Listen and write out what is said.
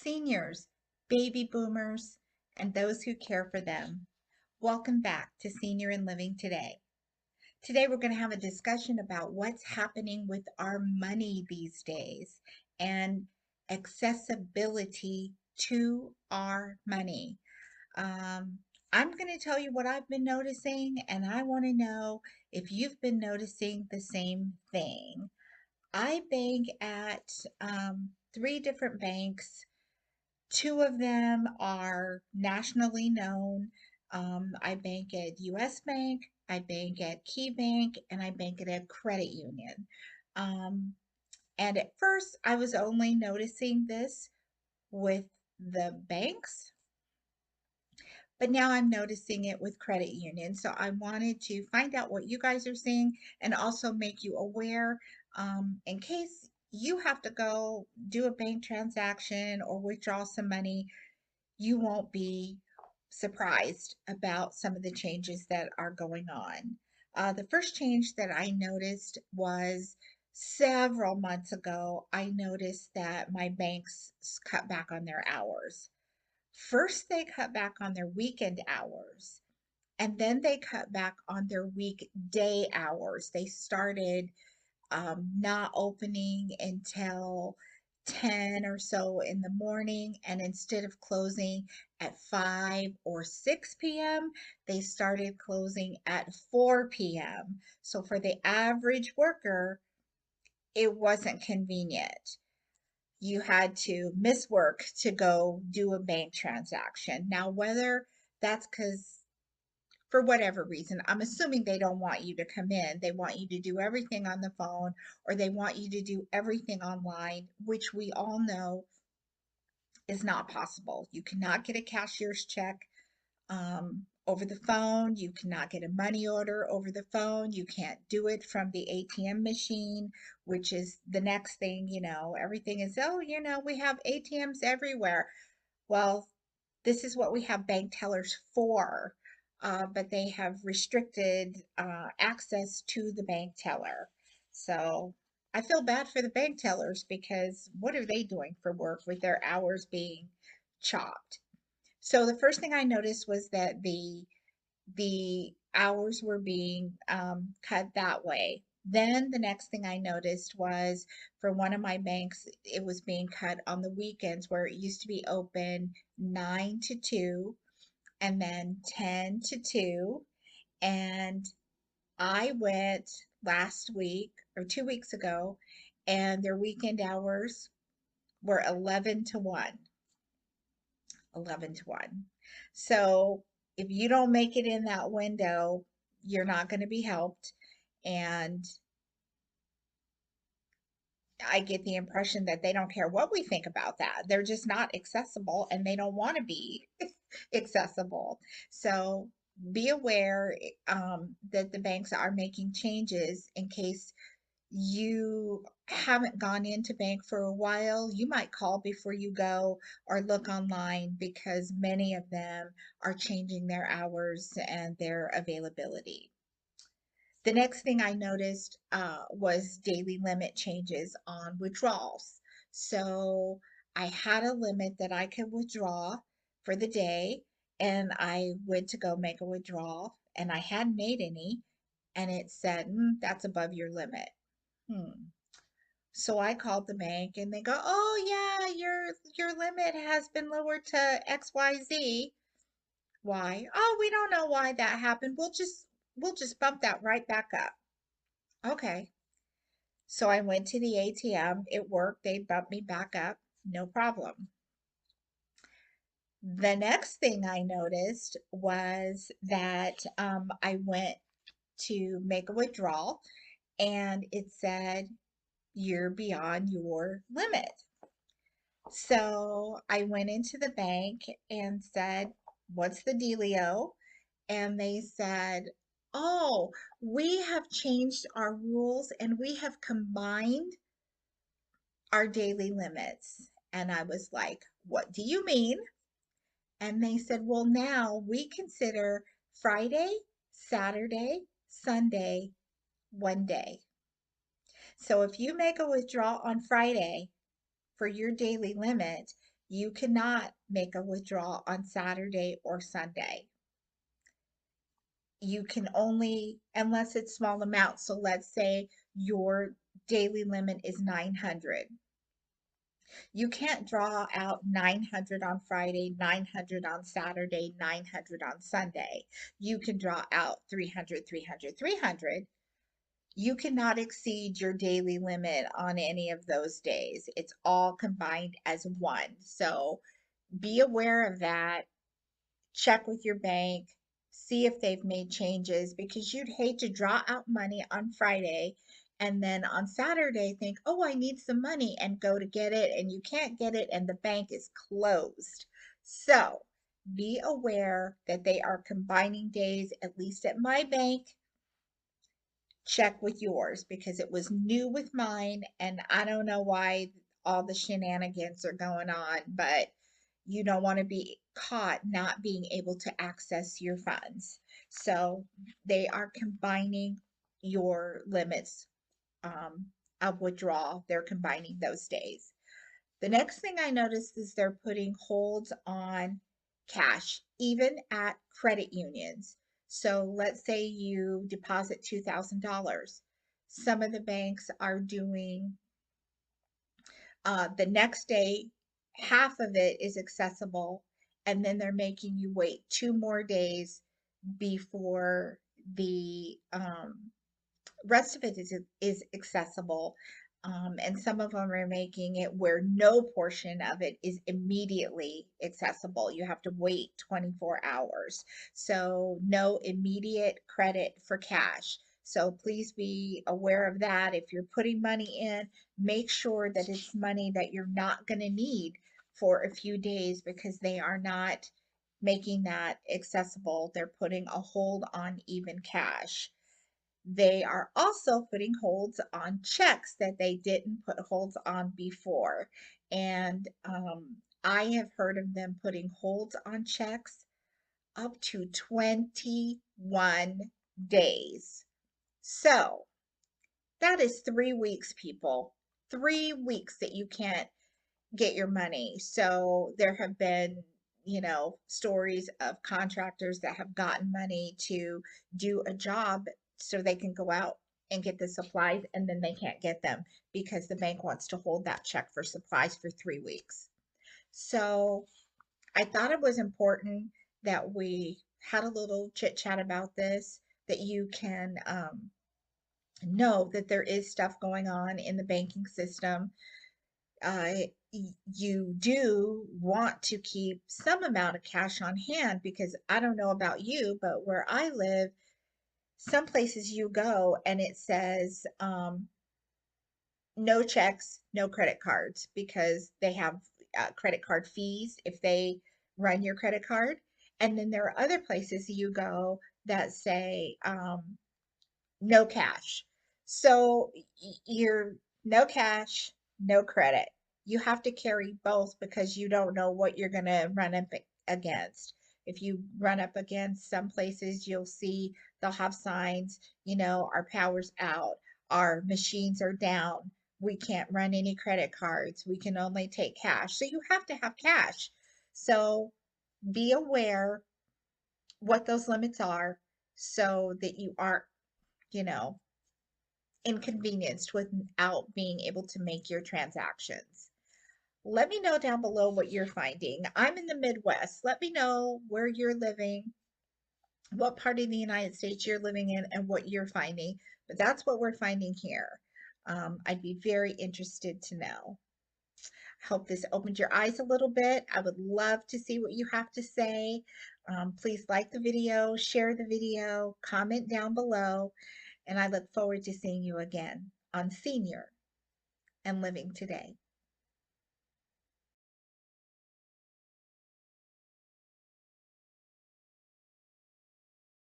Seniors, baby boomers, and those who care for them. Welcome back to Senior and Living Today. Today, we're going to have a discussion about what's happening with our money these days and accessibility to our money. Um, I'm going to tell you what I've been noticing, and I want to know if you've been noticing the same thing. I bank at three different banks. Two of them are nationally known. I bank at US Bank, I bank at Key Bank, and I bank at a credit union. Um, and at first, I was only noticing this with the banks, but now I'm noticing it with credit unions. So I wanted to find out what you guys are seeing and also make you aware in case you have to go do a bank transaction or withdraw some money, you won't be surprised about some of the changes that are going on. The first change that I noticed was several months ago. I noticed that my banks cut back on their hours. First, they cut back on their weekend hours, and then they cut back on their weekday hours. They started not opening until 10 or so in the morning. And instead of closing at 5 or 6 p.m., they started closing at 4 p.m. So for the average worker, it wasn't convenient. You had to miss work to go do a bank transaction. Now, whether that's because for whatever reason. I'm assuming they don't want you to come in. They want you to do everything on the phone or they want you to do everything online, which we all know is not possible. You cannot get a cashier's check over the phone. You cannot get a money order over the phone. You can't do it from the ATM machine, which is the next thing, everything is, oh, we have ATMs everywhere. Well, this is what we have bank tellers for, but they have restricted access to the bank teller. So I feel bad for the bank tellers because what are they doing for work with their hours being chopped? So the first thing I noticed was that the hours were being cut that way. Then the next thing I noticed was for one of my banks, it was being cut on the weekends where it used to be open 9 to 2 and then 10 to 2. And I went last week or 2 weeks ago, and their weekend hours were 11 to 1. 11 to 1. So if you don't make it in that window, you're not going to be helped. And I get the impression that they don't care what we think about that. They're just not accessible and they don't want to be accessible. So be aware that the banks are making changes in case you haven't gone into bank for a while. You might call before you go or look online because many of them are changing their hours and their availability. The next thing I noticed was daily limit changes on withdrawals. So I had a limit that I could withdraw for the day, and I went to go make a withdrawal, and I hadn't made any, and it said, that's above your limit. Hmm. So I called the bank and they go, "Oh yeah, your limit has been lowered to XYZ." Why? "Oh, we don't know why that happened. We'll just bump that right back up." Okay. So I went to the ATM. It worked. They bumped me back up. No problem. The next thing I noticed was that I went to make a withdrawal and it said, "You're beyond your limit." So I went into the bank and said, "What's the dealio?" And they said, "Oh, we have changed our rules and we have combined our daily limits." And I was like, "What do you mean?" And they said, "Well, now we consider Friday, Saturday, Sunday one day. So if you make a withdrawal on Friday for your daily limit, You cannot make a withdrawal on Saturday or Sunday. You can only, unless it's small amounts. So let's say your daily limit is 900. You can't draw out 900 on Friday, 900 on Saturday, 900 on Sunday. You can draw out 300, 300, 300. You cannot exceed your daily limit on any of those days. It's all combined as one. So be aware of that. Check with your bank, see if they've made changes because you'd hate to draw out money on Friday and then on Saturday think, oh, I need some money and go to get it and you can't get it and the bank is closed. So be aware that they are combining days, at least at my bank. Check with yours because it was new with mine and I don't know why all the shenanigans are going on, but you don't want to be caught not being able to access your funds. So they are combining your limits um, of withdrawal. They're combining those days. The next thing I noticed is they're putting holds on cash, even at credit unions. So let's say you deposit $2,000. Some of the banks are doing the next day, half of it is accessible, and then they're making you wait 2 more days before the rest of it is accessible. And some of them are making it where no portion of it is immediately accessible. You have to wait 24 hours. So no immediate credit for cash. So please be aware of that. If you're putting money in, make sure that it's money that you're not going to need for a few days because they are not making that accessible. They're putting a hold on even cash. They are also putting holds on checks that they didn't put holds on before. And I have heard of them putting holds on checks up to 21 days. So that is 3 weeks, people. 3 weeks that you can't get your money. So there have been, stories of contractors that have gotten money to do a job so they can go out and get the supplies and then they can't get them because the bank wants to hold that check for supplies for 3 weeks. So I thought it was important that we had a little chit chat about this, that you can know that there is stuff going on in the banking system. uh, you do want to keep some amount of cash on hand because I don't know about you, but where I live, some places you go and it says no checks, no credit cards because they have credit card fees if they run your credit card. And then there are other places you go that say no cash. So you're no cash, no credit. You have to carry both because you don't know what you're going to run up against. If you run up against some places, you'll see they'll have signs, our power's out, our machines are down, we can't run any credit cards, we can only take cash. So you have to have cash. So be aware what those limits are so that you aren't, you know, inconvenienced without being able to make your transactions. Let me know down below what you're finding. I'm in the Midwest. Let me know where you're living, what part of the United States you're living in, and what you're finding. But that's what we're finding here. I'd be very interested to know. I hope this opened your eyes a little bit. I would love to see what you have to say. Please like the video, share the video, comment down below, and I look forward to seeing you again on Senior and Living Today.